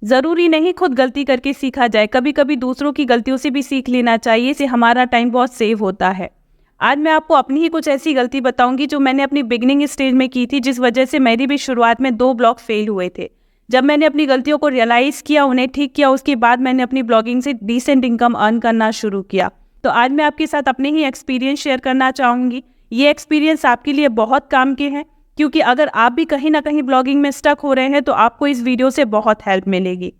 ज़रूरी नहीं खुद गलती करके सीखा जाए, कभी कभी दूसरों की गलतियों से भी सीख लेना चाहिए, इससे हमारा टाइम बहुत सेव होता है। आज मैं आपको अपनी ही कुछ ऐसी गलती बताऊंगी जो मैंने अपनी बिगनिंग स्टेज में की थी, जिस वजह से मेरी भी शुरुआत में 2 ब्लॉग फेल हुए थे। जब मैंने अपनी गलतियों को रियलाइज़ किया, उन्हें ठीक किया, उसके बाद मैंने अपनी ब्लॉगिंग से डिसेंट इनकम अर्न करना शुरू किया। तो आज मैं आपके साथ अपने ही एक्सपीरियंस शेयर करना चाहूँगी। ये एक्सपीरियंस आपके लिए बहुत काम के हैं, क्योंकि अगर आप भी कहीं ना कहीं ब्लॉगिंग में स्टक हो रहे हैं तो आपको इस वीडियो से बहुत हेल्प मिलेगी।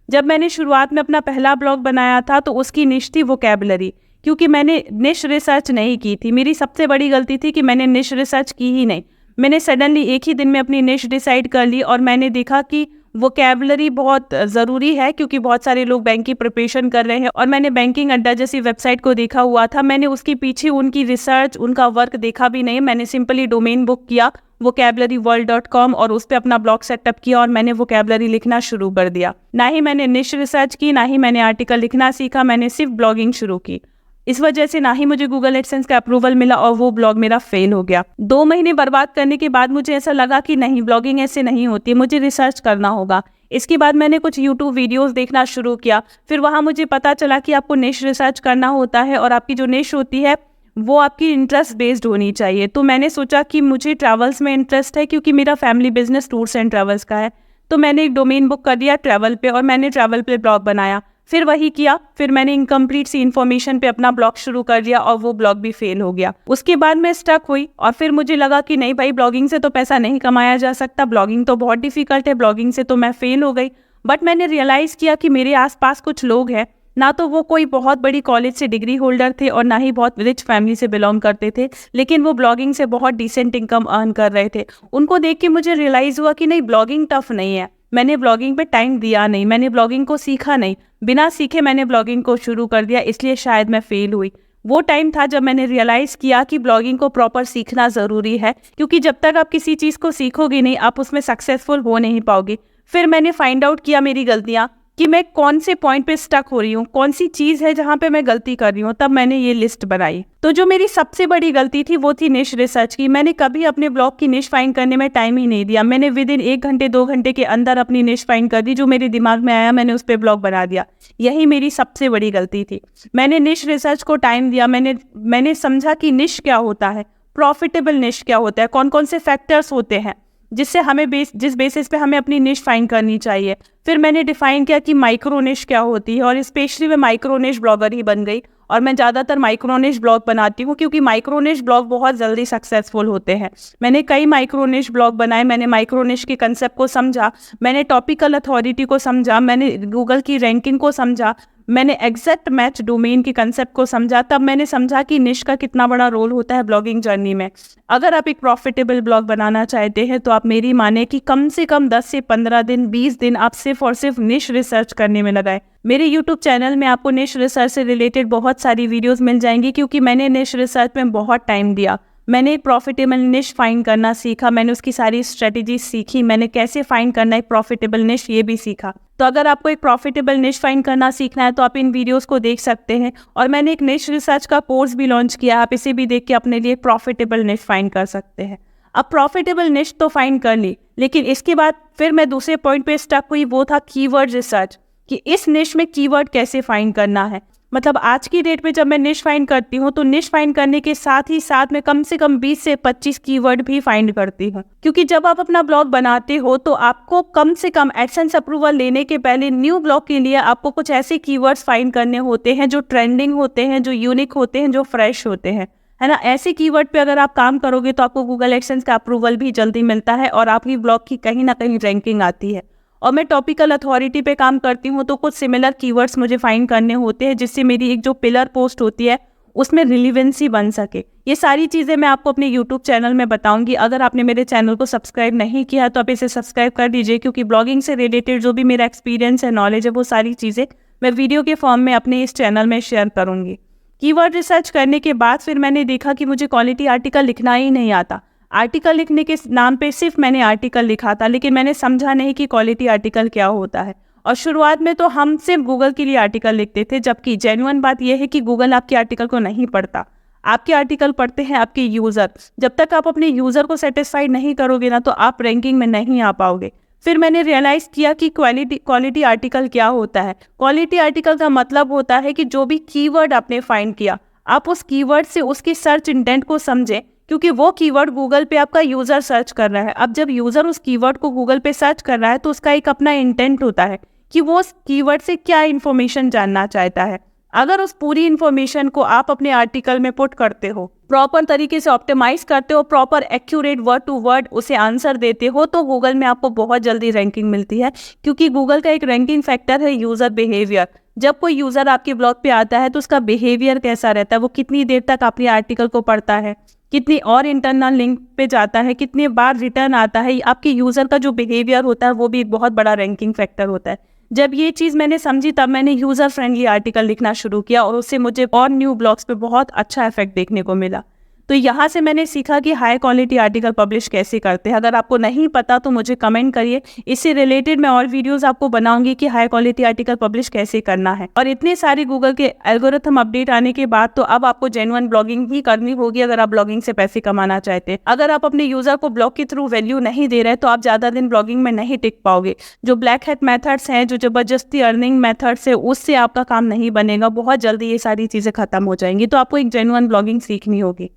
जब मैंने शुरुआत में अपना पहला ब्लॉग बनाया था तो उसकी निश थी वोकैबुलरी, क्योंकि मैंने निश रिसर्च नहीं की थी। मेरी सबसे बड़ी गलती थी कि मैंने निश रिसर्च की ही नहीं। मैंने सडनली एक ही दिन में अपनी निश डिसाइड कर ली और मैंने देखा कि वोकैबुलरी बहुत ज़रूरी है, क्योंकि बहुत सारे लोग बैंक की प्रिपरेशन कर रहे हैं और मैंने बैंकिंग अड्डा जैसी वेबसाइट को देखा हुआ था। मैंने उसके पीछे उनकी रिसर्च, उनका वर्क देखा भी नहीं। मैंने सिंपली डोमेन बुक किया vocabularyworld.com और उस पर अपना ब्लॉग सेटअप किया और मैंने वोकैबुलरी लिखना शुरू कर दिया। ना ही मैंने निश रिसर्च की, ना ही मैंने आर्टिकल लिखना सीखा, मैंने सिर्फ ब्लॉगिंग शुरू की। इस वजह से ना ही मुझे गूगल एडसेंस का अप्रूवल मिला और वो ब्लॉग मेरा फेल हो गया। 2 महीने बर्बाद करने के बाद मुझे ऐसा लगा कि नहीं, ब्लॉगिंग ऐसे नहीं होती है, मुझे रिसर्च करना होगा। इसके बाद मैंने कुछ यूट्यूब वीडियोस देखना शुरू किया। फिर वहाँ मुझे पता चला कि आपको निश रिसर्च करना होता है और आपकी जो निश होती है वो आपकी इंटरेस्ट बेस्ड होनी चाहिए। तो मैंने सोचा कि मुझे ट्रैवल्स में इंटरेस्ट है, क्योंकि मेरा family business tours and travels का है। तो मैंने एक डोमेन बुक कर दिया ट्रैवल पे और मैंने ट्रैवल पे ब्लॉग बनाया। फिर वही किया, फिर मैंने इनकम्प्लीट सी इन्फॉर्मेशन पे अपना ब्लॉग शुरू कर दिया और वो ब्लॉग भी फेल हो गया। उसके बाद मैं स्टक हुई और फिर मुझे लगा कि नहीं भाई, ब्लॉगिंग से तो पैसा नहीं कमाया जा सकता, ब्लॉगिंग तो बहुत डिफिकल्ट है, ब्लॉगिंग से तो मैं फेल हो गई। बट मैंने रियलाइज़ किया कि मेरे आसपास कुछ लोग हैं, ना तो वो कोई बहुत बड़ी कॉलेज से डिग्री होल्डर थे और ना ही बहुत रिच फैमिली से बिलोंग करते थे, लेकिन वो ब्लॉगिंग से बहुत डिसेंट इनकम अर्न कर रहे थे। उनको देख के मुझे रियलाइज़ हुआ कि नहीं, ब्लॉगिंग टफ नहीं है। मैंने ब्लॉगिंग पे टाइम दिया नहीं, मैंने ब्लॉगिंग को सीखा नहीं, बिना सीखे मैंने ब्लॉगिंग को शुरू कर दिया, इसलिए शायद मैं फेल हुई। वो टाइम था जब मैंने रियलाइज़ किया कि ब्लॉगिंग को प्रॉपर सीखना ज़रूरी है, क्योंकि जब तक आप किसी चीज़ को सीखोगे नहीं, आप उसमें सक्सेसफुल हो नहीं पाओगे। फिर मैंने फाइंड आउट किया मेरी गलतियाँ, कि मैं कौन से पॉइंट पे स्टक हो रही हूँ, कौन सी चीज़ है जहाँ पे मैं गलती कर रही हूँ। तब मैंने ये लिस्ट बनाई। तो जो मेरी सबसे बड़ी गलती थी वो थी निश रिसर्च की। मैंने कभी अपने ब्लॉग की निश फाइंड करने में टाइम ही नहीं दिया। मैंने विद इन 1 घंटे 2 घंटे के अंदर अपनी निश फाइंड कर दी, जो मेरे दिमाग में आया मैंने उस पर ब्लॉग बना दिया। यही मेरी सबसे बड़ी गलती थी। मैंने निश रिसर्च को टाइम दिया, मैंने समझा कि निश क्या होता है, प्रॉफिटेबल निश क्या होता है, कौन कौन से फैक्टर्स होते हैं जिससे हमें जिस बेसिस पे हमें अपनी निश फाइंड करनी चाहिए। फिर मैंने डिफाइन किया कि माइक्रो निश क्या होती है, और स्पेशली मैं माइक्रो निश ब्लॉगर ही बन गई और मैं ज़्यादातर माइक्रो निश ब्लॉग बनाती हूँ, क्योंकि माइक्रो निश ब्लॉग बहुत जल्दी सक्सेसफुल होते हैं। मैंने कई माइक्रो निश ब्लॉग बनाए, मैंने माइक्रो निश के कंसेप्ट को समझा, मैंने टॉपिकल अथॉरिटी को समझा, मैंने गूगल की रैंकिंग को समझा, मैंने एग्जैक्ट मैच डोमेन के कंसेप्ट को समझा। तब मैंने समझा कि निश का कितना बड़ा रोल होता है ब्लॉगिंग जर्नी में। अगर आप एक प्रॉफिटेबल ब्लॉग बनाना चाहते हैं तो आप मेरी माने कि कम से कम 10 से 15 दिन 20 दिन आप सिर्फ और सिर्फ निश रिसर्च करने में लगाए। मेरे यूट्यूब चैनल में आपको निश रिसर्च से रिलेटेड बहुत सारी वीडियोस मिल जाएंगी, क्योंकि मैंने निश रिसर्च में बहुत टाइम दिया। मैंने एक प्रॉफिटेबल निश फाइंड करना सीखा, मैंने उसकी सारी स्ट्रेटेजी सीखी, मैंने कैसे फाइंड करना है एक प्रॉफिटेबल निश ये भी सीखा। तो अगर आपको एक प्रॉफिटेबल निश फाइंड करना सीखना है तो आप इन वीडियोस को देख सकते हैं। और मैंने एक निश रिसर्च का कोर्स भी लॉन्च किया, आप इसे भी देख के अपने लिए प्रॉफिटेबल निश फाइंड कर सकते हैं। अब प्रॉफिटेबल निश तो फाइंड कर ली, लेकिन इसके बाद फिर मैं दूसरे पॉइंट पे स्टक हुई, वो था कीवर्ड रिसर्च, कि इस निश में कीवर्ड कैसे फाइंड करना है। मतलब आज की डेट में जब मैं निश फाइंड करती हूँ तो निश फाइंड करने के साथ ही साथ मैं कम से कम 20 से 25 कीवर्ड भी फाइंड करती हूँ, क्योंकि जब आप अपना ब्लॉग बनाते हो तो आपको कम से कम एडसेंस अप्रूवल लेने के पहले न्यू ब्लॉग के लिए आपको कुछ ऐसे कीवर्ड्स फाइंड करने होते हैं जो ट्रेंडिंग होते हैं, जो यूनिक होते हैं, जो फ्रेश होते हैं, है ना। ऐसे कीवर्ड पे अगर आप काम करोगे तो आपको गूगल एडसेंस का अप्रूवल भी जल्दी मिलता है और आपकी ब्लॉग की कहीं ना कहीं रैंकिंग आती है। और मैं टॉपिकल अथॉरिटी पे काम करती हूँ तो कुछ सिमिलर कीवर्ड्स मुझे फाइंड करने होते हैं, जिससे मेरी एक जो पिलर पोस्ट होती है उसमें रिलीवेंसी बन सके। ये सारी चीज़ें मैं आपको अपने यूट्यूब चैनल में बताऊंगी। अगर आपने मेरे चैनल को सब्सक्राइब नहीं किया तो आप इसे सब्सक्राइब कर दीजिए, क्योंकि ब्लॉगिंग से रिलेटेड जो भी मेरा एक्सपीरियंस है, नॉलेज है, वो सारी चीज़ें मैं वीडियो के फॉर्म में अपने इस चैनल में शेयर करूँगी। कीवर्ड रिसर्च करने के बाद फिर मैंने देखा कि मुझे क्वालिटी आर्टिकल लिखना ही नहीं आता। आर्टिकल लिखने के नाम पे सिर्फ मैंने आर्टिकल लिखा था, लेकिन मैंने समझा नहीं कि क्वालिटी आर्टिकल क्या होता है। और शुरुआत में तो हम सिर्फ गूगल के लिए आर्टिकल लिखते थे, जबकि जेन्युइन बात यह है कि गूगल आपके आर्टिकल को नहीं पढ़ता, आपके आर्टिकल पढ़ते हैं आपके यूज़र। जब तक आप अपने यूज़र को सेटिस्फाइड नहीं करोगे ना तो आप रैंकिंग में नहीं आ पाओगे। फिर मैंने रियलाइज़ किया कि क्वालिटी आर्टिकल क्या होता है। क्वालिटी आर्टिकल का मतलब होता है कि जो भी कीवर्ड आपने फाइंड किया, आप उस कीवर्ड से उसकी सर्च इंटेंट को समझें, क्योंकि वो कीवर्ड गूगल पे आपका यूज़र सर्च कर रहा है। अब जब यूज़र उस कीवर्ड को गूगल पे सर्च कर रहा है तो उसका एक अपना इंटेंट होता है कि वो उस कीवर्ड से क्या इन्फॉर्मेशन जानना चाहता है। अगर उस पूरी इन्फॉर्मेशन को आप अपने आर्टिकल में पुट करते हो, प्रॉपर तरीके से ऑप्टिमाइज करते हो, proper accurate word to word उसे आंसर देते हो, तो गूगल में आपको बहुत जल्दी रैंकिंग मिलती है। क्योंकि गूगल का एक रैंकिंग फैक्टर है यूज़र बिहेवियर। जब कोई यूज़र आपके ब्लॉग पे आता है तो उसका बिहेवियर कैसा रहता है, वो कितनी देर तक आपके आर्टिकल को पढ़ता है, कितनी और इंटरनल लिंक पे जाता है, कितने बार रिटर्न आता है, आपके यूज़र का जो बिहेवियर होता है वो भी एक बहुत बड़ा रैंकिंग फैक्टर होता है। जब ये चीज़ मैंने समझी तब मैंने यूज़र फ्रेंडली आर्टिकल लिखना शुरू किया और उससे मुझे और न्यू ब्लॉग्स पे बहुत अच्छा इफेक्ट देखने को मिला। तो यहाँ से मैंने सीखा कि हाई क्वालिटी आर्टिकल पब्लिश कैसे करते हैं। अगर आपको नहीं पता तो मुझे कमेंट करिए, इससे रिलेटेड मैं और वीडियोस आपको बनाऊंगी कि हाई क्वालिटी आर्टिकल पब्लिश कैसे करना है। और इतने सारे गूगल के एल्गोरिथम अपडेट आने के बाद तो अब आपको जेन्युइन ब्लॉगिंग ही करनी होगी अगर आप ब्लॉगिंग से पैसे कमाना चाहते हैं। अगर आप अपने यूजर को ब्लॉग के थ्रू वैल्यू नहीं दे रहे तो आप ज़्यादा दिन ब्लॉगिंग में नहीं टिक पाओगे। जो ब्लैक हैट मेथड्स हैं, जो जबरदस्ती अर्निंग मेथड्स है, उससे आपका काम नहीं बनेगा। बहुत जल्दी ये सारी चीज़ें खत्म हो जाएंगी। तो आपको एक जेन्युइन ब्लॉगिंग सीखनी होगी।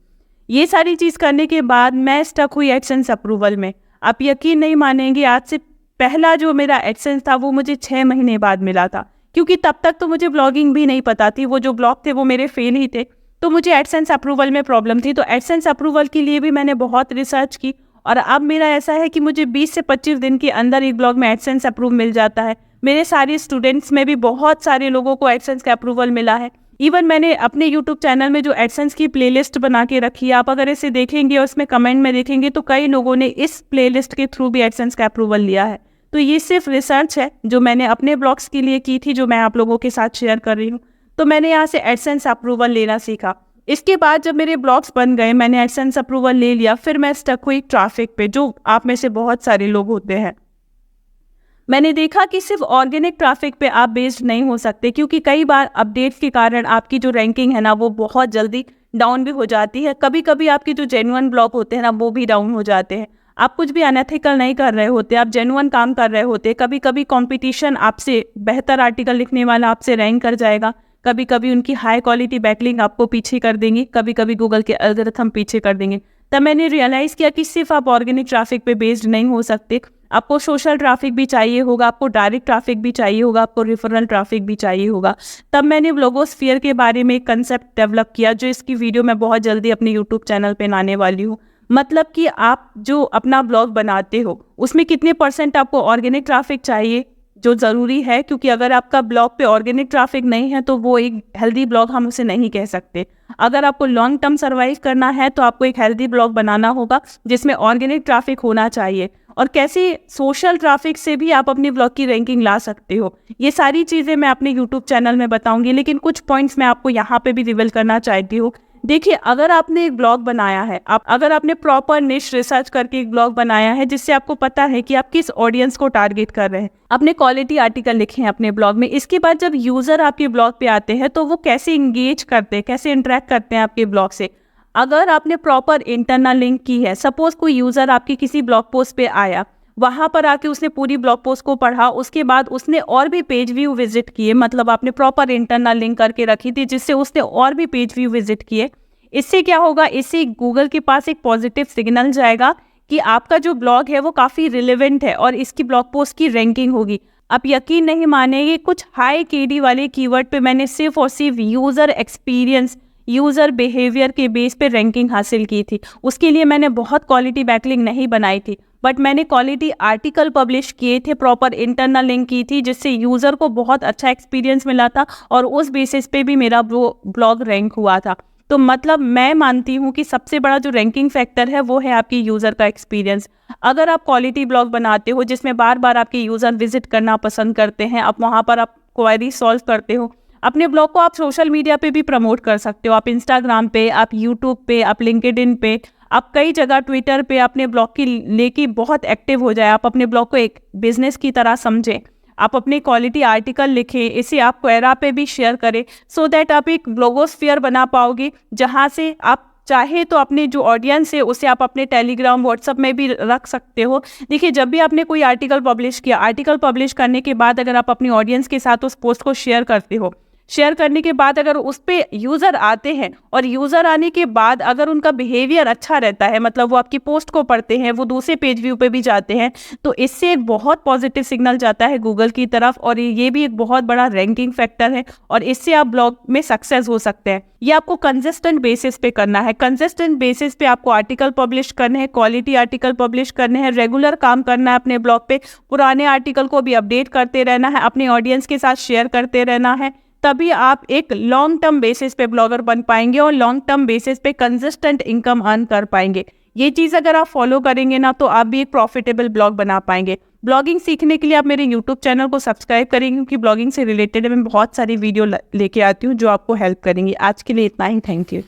ये सारी चीज़ करने के बाद मैं स्टक हुई एडसेंस अप्रूवल में। आप यकीन नहीं मानेंगे, आज से पहला जो मेरा एडसेंस था वो मुझे 6 महीने बाद मिला था। क्योंकि तब तक तो मुझे ब्लॉगिंग भी नहीं पता थी, वो जो ब्लॉग थे वो मेरे फेल ही थे, तो मुझे एडसेंस अप्रूवल में प्रॉब्लम थी। तो एडसेंस अप्रूवल के लिए भी मैंने बहुत रिसर्च की और अब मेरा ऐसा है कि मुझे 20 से 25 दिन के अंदर एक ब्लॉग में एडसेंस अप्रूव मिल जाता है। मेरे सारे स्टूडेंट्स में भी बहुत सारे लोगों को एडसेंस का अप्रूवल मिला है। इवन मैंने अपने यूट्यूब चैनल में जो एडसेंस की प्लेलिस्ट बना के रखी है, आप अगर इसे देखेंगे और उसमें कमेंट में देखेंगे तो कई लोगों ने इस प्लेलिस्ट के थ्रू भी एडसेंस का अप्रूवल लिया है। तो ये सिर्फ रिसर्च है जो मैंने अपने ब्लॉग्स के लिए की थी, जो मैं आप लोगों के साथ शेयर कर रही हूँ। तो मैंने यहाँ से एडसेंस अप्रूवल लेना सीखा। इसके बाद जब मेरे ब्लॉग्स बन गए, मैंने एडसेंस अप्रूवल ले लिया, फिर मैं स्टक हुई ट्रैफिक पे, जो आप में से बहुत सारे लोग होते हैं। मैंने देखा कि सिर्फ ऑर्गेनिक ट्रैफिक पे आप बेस्ड नहीं हो सकते, क्योंकि कई बार अपडेट्स के कारण आपकी जो रैंकिंग है ना वो बहुत जल्दी डाउन भी हो जाती है। कभी कभी आपके जो जेन्युइन ब्लॉग होते हैं ना वो भी डाउन हो जाते हैं। आप कुछ भी अनएथिकल नहीं कर रहे होते, आप जेन्युइन काम कर रहे होते। कभी कभी कंपटीशन आपसे बेहतर आर्टिकल लिखने वाला आपसे रैंक कर जाएगा, कभी कभी उनकी हाई क्वालिटी बैकलिंक आपको पीछे कर देंगी, कभी कभी गूगल के एल्गोरिथम पीछे कर देंगे। तब मैंने रियलाइज़ किया कि सिर्फ आप ऑर्गेनिक ट्रैफिक पे बेस्ड नहीं हो सकते, आपको सोशल ट्रैफिक भी चाहिए होगा, आपको डायरेक्ट ट्रैफिक भी चाहिए होगा, आपको रेफरल ट्रैफिक भी चाहिए होगा। तब मैंने ब्लॉगोस्फीयर के बारे में एक कंसेप्ट डेवलप किया, जो इसकी वीडियो मैं बहुत जल्दी अपने यूट्यूब चैनल पे लाने वाली हूँ। मतलब कि आप जो अपना ब्लॉग बनाते हो उसमें कितने % आपको ऑर्गेनिक ट्रैफिक चाहिए, जो ज़रूरी है, क्योंकि अगर आपका ब्लॉग पे ऑर्गेनिक ट्रैफिक नहीं है तो वो एक हेल्दी ब्लॉग हम उसे नहीं कह सकते। अगर आपको लॉन्ग टर्म सर्वाइव करना है तो आपको एक हेल्दी ब्लॉग बनाना होगा जिसमें ऑर्गेनिक ट्रैफिक होना चाहिए। और कैसे सोशल ट्रैफिक से भी आप अपनी ब्लॉग की रैंकिंग ला सकते हो, ये सारी चीज़ें मैं अपने यूट्यूब चैनल में बताऊंगी। लेकिन कुछ पॉइंट्स मैं आपको यहाँ पे भी रिवील करना चाहती हूँ। देखिए, अगर आपने एक ब्लॉग बनाया है, अगर आपने प्रॉपर निश रिसर्च करके एक ब्लॉग बनाया है जिससे आपको पता है कि आप किस ऑडियंस को टारगेट कर रहे हैं, अपने क्वालिटी आर्टिकल लिखे हैं अपने ब्लॉग में, इसके बाद जब यूज़र आपके ब्लॉग पे आते हैं तो वो कैसे इंगेज करते हैं, कैसे इंटरेक्ट करते हैं आपके ब्लॉग से। अगर आपने प्रॉपर इंटरनल लिंक की है, सपोज कोई यूज़र आपके किसी ब्लॉग पोस्ट पे आया, वहाँ पर आके उसने पूरी ब्लॉग पोस्ट को पढ़ा, उसके बाद उसने और भी पेज व्यू विजिट किए, मतलब आपने प्रॉपर इंटरनल लिंक करके रखी थी जिससे उसने और भी पेज व्यू विजिट किए। इससे क्या होगा, इससे गूगल के पास एक पॉजिटिव सिग्नल जाएगा कि आपका जो ब्लॉग है वो काफ़ी रिलेवेंट है और इसकी ब्लॉग पोस्ट की रैंकिंग होगी। आप यकीन नहीं मानेंगे, कुछ हाई केडी वाले कीवर्ड पे मैंने सिर्फ और सिर्फ यूज़र एक्सपीरियंस, यूज़र बिहेवियर के बेस पे रैंकिंग हासिल की थी। उसके लिए मैंने बहुत क्वालिटी बैकलिंक नहीं बनाई थी, बट मैंने क्वालिटी आर्टिकल पब्लिश किए थे, प्रॉपर इंटरनल लिंक की थी, जिससे यूज़र को बहुत अच्छा एक्सपीरियंस मिला था और उस बेसिस पे भी मेरा वो ब्लॉग रैंक हुआ था। तो मतलब मैं मानती हूँ कि सबसे बड़ा जो रैंकिंग फैक्टर है वो है आपकी यूज़र का एक्सपीरियंस। अगर आप क्वालिटी ब्लॉग बनाते हो जिसमें बार बार आपके यूज़र विजिट करना पसंद करते हैं, आप वहाँ पर आप क्वेरी सॉल्व करते हो, अपने ब्लॉग को आप सोशल मीडिया पे भी प्रमोट कर सकते हो। आप इंस्टाग्राम पे, आप यूट्यूब पे, आप लिंक्डइन पे, आप कई जगह, ट्विटर पे अपने ब्लॉग की लेके बहुत एक्टिव हो जाए। आप अपने ब्लॉग को एक बिजनेस की तरह समझें, आप अपनी क्वालिटी आर्टिकल लिखें, इसे आप क्वेरा पे भी शेयर करें, सो दैट आप एक ब्लॉगोस्फीयर बना पाओगे जहाँ से आप चाहे तो अपने जो ऑडियंस है उसे आप अपने टेलीग्राम, व्हाट्सएप में भी रख सकते हो। देखिए, जब भी आपने कोई आर्टिकल पब्लिश किया, आर्टिकल पब्लिश करने के बाद अगर आप अपनी ऑडियंस के साथ उस पोस्ट को शेयर करते हो, शेयर करने के बाद अगर उस पे यूज़र आते हैं और यूज़र आने के बाद अगर उनका बिहेवियर अच्छा रहता है, मतलब वो आपकी पोस्ट को पढ़ते हैं, वो दूसरे पेज व्यू पे भी जाते हैं, तो इससे एक बहुत पॉजिटिव सिग्नल जाता है गूगल की तरफ, और ये भी एक बहुत बड़ा रैंकिंग फैक्टर है, और इससे आप ब्लॉग में सक्सेस हो सकते हैं। ये आपको कंसिस्टेंट बेसिस पे करना है। कंसिस्टेंट बेसिस पे आपको आर्टिकल पब्लिश करने हैं, क्वालिटी आर्टिकल पब्लिश करने हैं, रेगुलर काम करना है अपने ब्लॉग पे, पुराने आर्टिकल को भी अपडेट करते रहना है, अपने ऑडियंस के साथ शेयर करते रहना है। तभी आप एक लॉन्ग टर्म बेसिस पे ब्लॉगर बन पाएंगे और लॉन्ग टर्म बेसिस पे कंसिस्टेंट इनकम अर्न कर पाएंगे। ये चीज़ अगर आप फॉलो करेंगे ना, तो आप भी एक प्रॉफिटेबल ब्लॉग बना पाएंगे। ब्लॉगिंग सीखने के लिए आप मेरे यूट्यूब चैनल को सब्सक्राइब करेंगे, क्योंकि ब्लॉगिंग से रिलेटेड मैं बहुत सारी वीडियो लेके आती हूँ जो आपको हेल्प करेंगी। आज के लिए इतना ही, थैंक यू।